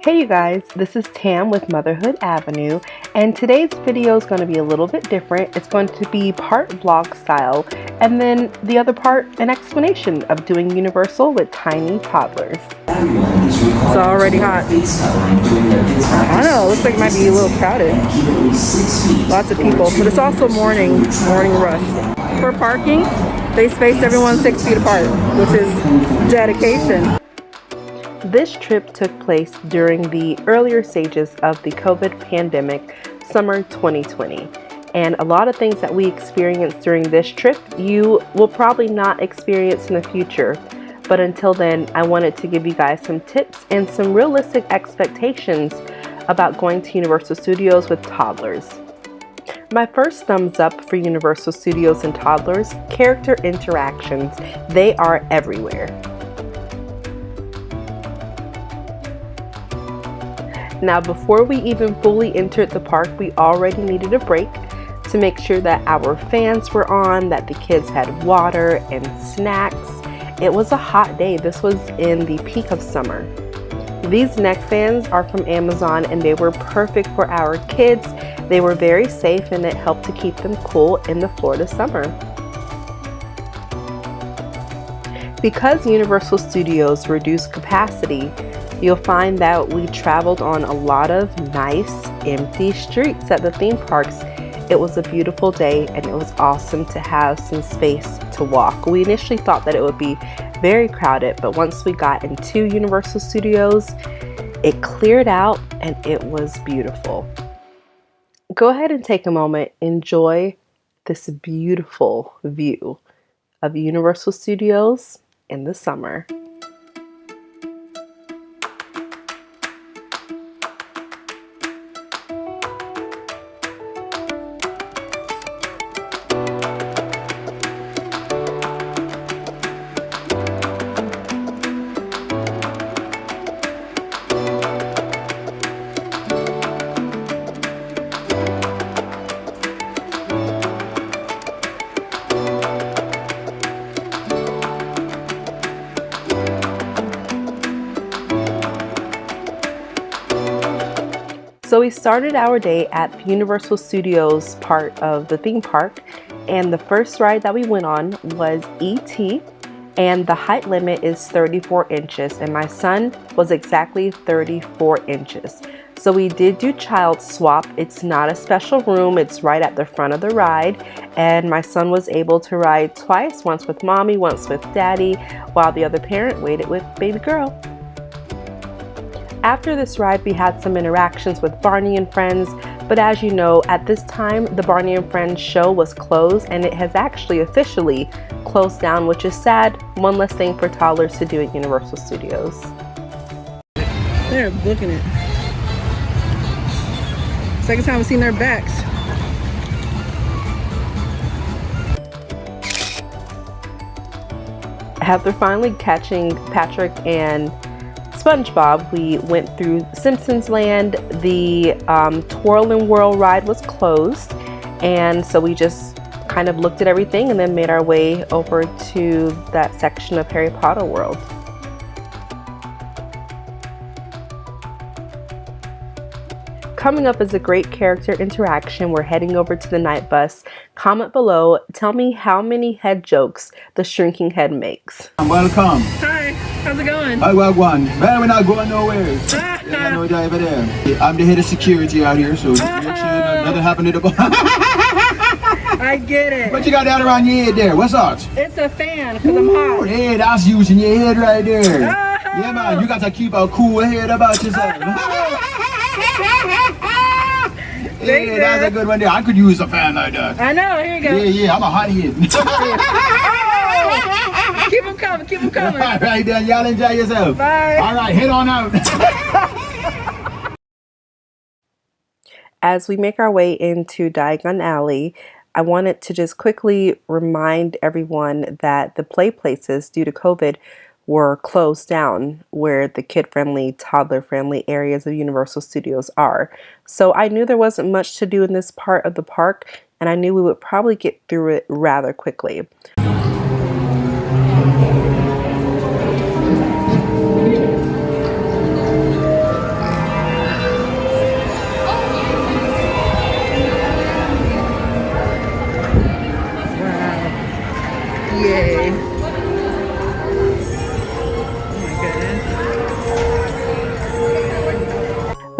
Hey you guys, this is Tam with Motherhood Avenue, and today's video is going to be a little bit different. It's going to be part vlog style, and then the other part an explanation of doing Universal with tiny toddlers. It's already hot. I know, it looks like it might be a little crowded. Lots of people, but it's also morning rush. For parking, they spaced everyone 6 feet apart, which is dedication. This trip took place during the earlier stages of the COVID pandemic, summer 2020. And a lot of things that we experienced during this trip, you will probably not experience in the future. But until then, I wanted to give you guys some tips and some realistic expectations about going to Universal Studios with toddlers. My first thumbs up for Universal Studios and toddlers, character interactions. They are everywhere. Now, before we even fully entered the park, we already needed a break to make sure that our fans were on, that the kids had water and snacks. It was a hot day. This was in the peak of summer. These neck fans are from Amazon and they were perfect for our kids. They were very safe and it helped to keep them cool in the Florida summer. Because Universal Studios reduced capacity, you'll find that we traveled on a lot of nice, empty streets at the theme parks. It was a beautiful day and it was awesome to have some space to walk. We initially thought that it would be very crowded, but once we got into Universal Studios, it cleared out and it was beautiful. Go ahead and take a moment, enjoy this beautiful view of Universal Studios in the summer. So we started our day at the Universal Studios part of the theme park, and the first ride that we went on was E.T., and the height limit is 34 inches, and my son was exactly 34 inches. So we did do child swap. It's not a special room, it's right at the front of the ride, and my son was able to ride twice, once with mommy, once with daddy, while the other parent waited with baby girl. After this ride, we had some interactions with Barney and Friends, but as you know, at this time, the Barney and Friends show was closed and it has actually officially closed down, which is sad. One less thing for toddlers to do at Universal Studios. They're booking it. Second time I've seen their backs. After finally catching Patrick and SpongeBob, we went through Simpsons Land. The Twirl and Whirl ride was closed, and so we just kind of looked at everything and then made our way over to that section of Harry Potter World. Coming up is a great character interaction. We're heading over to the night bus. Comment below, tell me how many head jokes the shrinking head makes. Welcome. Hi, how's it going? Hi, well, one. Man, we're not going nowhere. Yeah, no driver there. I'm the head of security out here, so make sure nothing happened to the bus. I get it. What you got down around your head there? What's that? It's a fan, because I'm hot. Yeah, that's using your head right there. Yeah, man, you got to keep a cool head about yourself. Yeah, that's a good one there. I could use a fan like that. I know, here you go. Yeah, I'm a hot head. Oh, keep them coming, keep them coming. All right, then, y'all enjoy yourself. Bye. All right, head on out. As we make our way into Diagon Alley, I wanted to just quickly remind everyone that the play places, due to COVID, were closed down where the kid-friendly, toddler-friendly areas of Universal Studios are. So I knew there wasn't much to do in this part of the park, and I knew we would probably get through it rather quickly.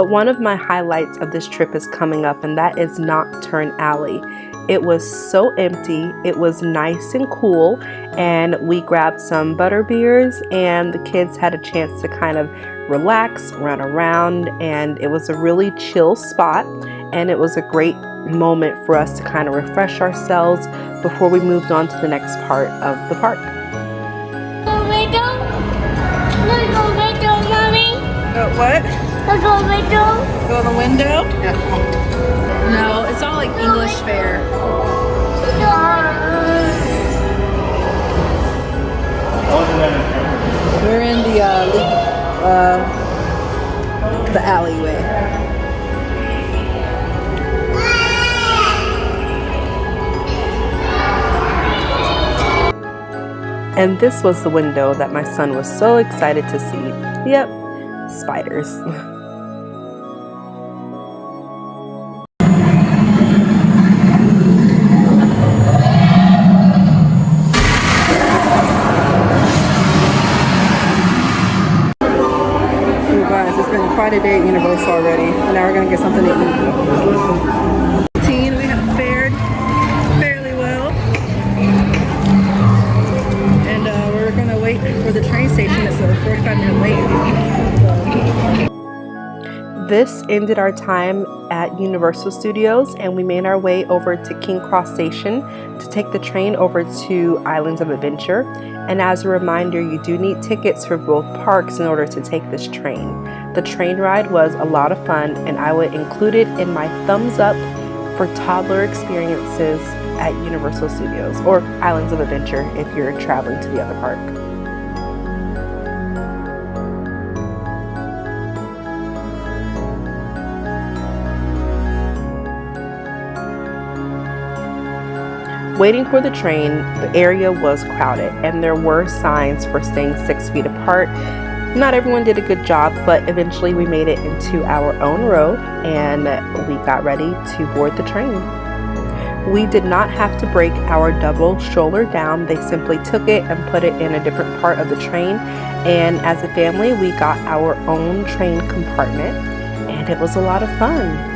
But one of my highlights of this trip is coming up, and that is Nocturne Alley. It was so empty, it was nice and cool, and we grabbed some butter beers and the kids had a chance to kind of relax, run around, and it was a really chill spot, and it was a great moment for us to kind of refresh ourselves before we moved on to the next part of the park. What? Go to the window? Yeah, come on. No, it's all like English fair. We're in the alleyway. And this was the window that my son was so excited to see. Yep, spiders. It's been quite a day at Universal already. Now we're gonna get something to eat. We have fared fairly well, and we're gonna wait for the train station. It's a 45-minute wait. This ended our time at Universal Studios, and we made our way over to King Cross Station to take the train over to Islands of Adventure. And as a reminder, you do need tickets for both parks in order to take this train. The train ride was a lot of fun, and I would include it in my thumbs up for toddler experiences at Universal Studios or Islands of Adventure if you're traveling to the other park. Waiting for the train, the area was crowded and there were signs for staying 6 feet apart. Not everyone did a good job, but eventually we made it into our own row and we got ready to board the train. We did not have to break our double stroller down. They simply took it and put it in a different part of the train. And as a family, we got our own train compartment and it was a lot of fun.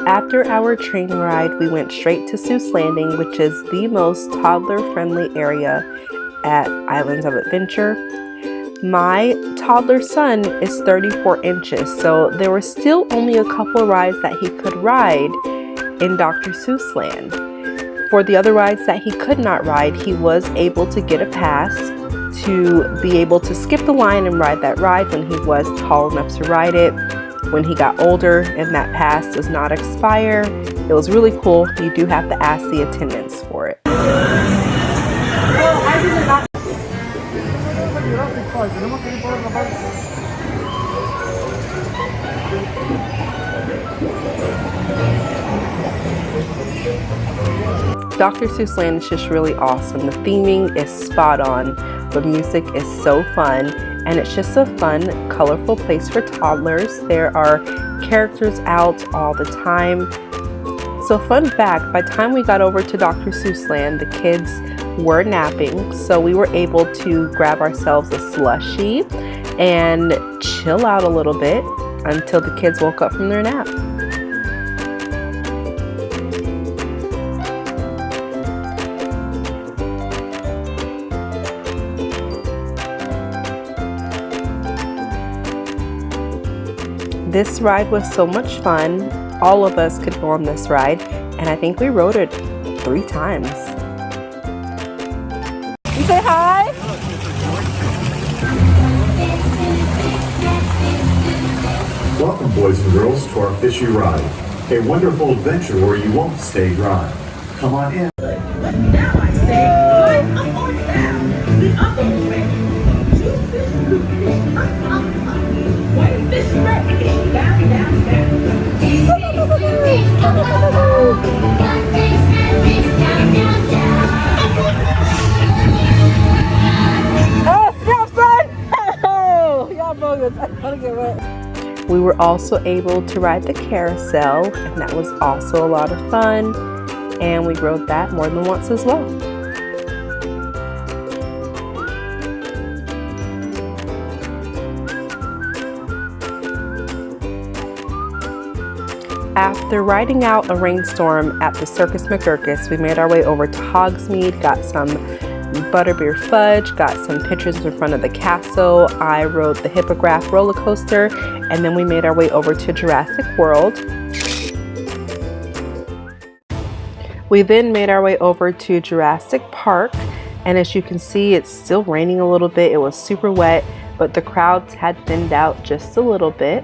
After our train ride, we went straight to Seuss Landing, which is the most toddler-friendly area at Islands of Adventure. My toddler son is 34 inches, so there were still only a couple rides that he could ride in Dr. Seuss Land. For the other rides that he could not ride, he was able to get a pass to be able to skip the line and ride that ride when he was tall enough to ride it. When he got older and that pass does not expire, it was really cool. You do have to ask the attendants for it. Dr. Seuss Land is just really awesome. The theming is spot on. The music is so fun. And it's just a fun, colorful place for toddlers. There are characters out all the time. So fun fact, by the time we got over to Dr. Seuss Land, the kids were napping. So we were able to grab ourselves a slushie and chill out a little bit until the kids woke up from their nap. This ride was so much fun. All of us could go on this ride, and I think we rode it 3 times. You say hi? Welcome, boys and girls, to our fishy ride. A wonderful adventure where you won't stay dry. Come on in. Now I say, climb up or down, the other way. 2 fish cookies, up. 1 fish ready, down. Oh, snap, son! Oh, y'all bogus. I want to get wet. We were also able to ride the carousel, and that was also a lot of fun. And we rode that more than once as well. After riding out a rainstorm at the Circus McGurkus, we made our way over to Hogsmeade, got some butterbeer fudge, got some pictures in front of the castle. I rode the Hippogriff roller coaster, and then we made our way over to Jurassic World. We then made our way over to Jurassic Park, and as you can see, it's still raining a little bit. It was super wet, but the crowds had thinned out just a little bit,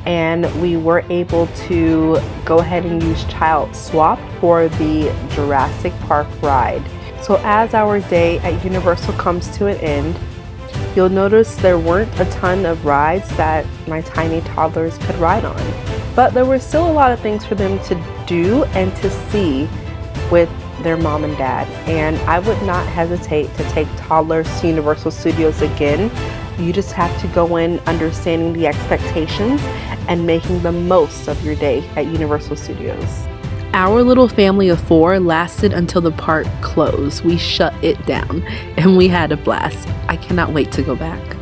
and we were able to go ahead and use Child Swap for the Jurassic Park ride. So as our day at Universal comes to an end, you'll notice there weren't a ton of rides that my tiny toddlers could ride on, but there were still a lot of things for them to do and to see with their mom and dad, and I would not hesitate to take toddlers to Universal Studios again. You just have to go in understanding the expectations and making the most of your day at Universal Studios. Our little family of 4 lasted until the park closed. We shut it down and we had a blast. I cannot wait to go back.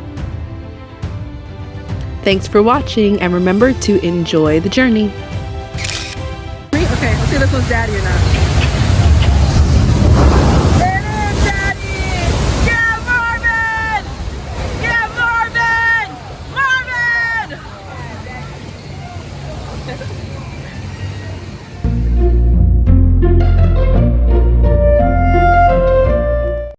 Thanks for watching, and remember to enjoy the journey. Okay, let's see if this one's daddy or not.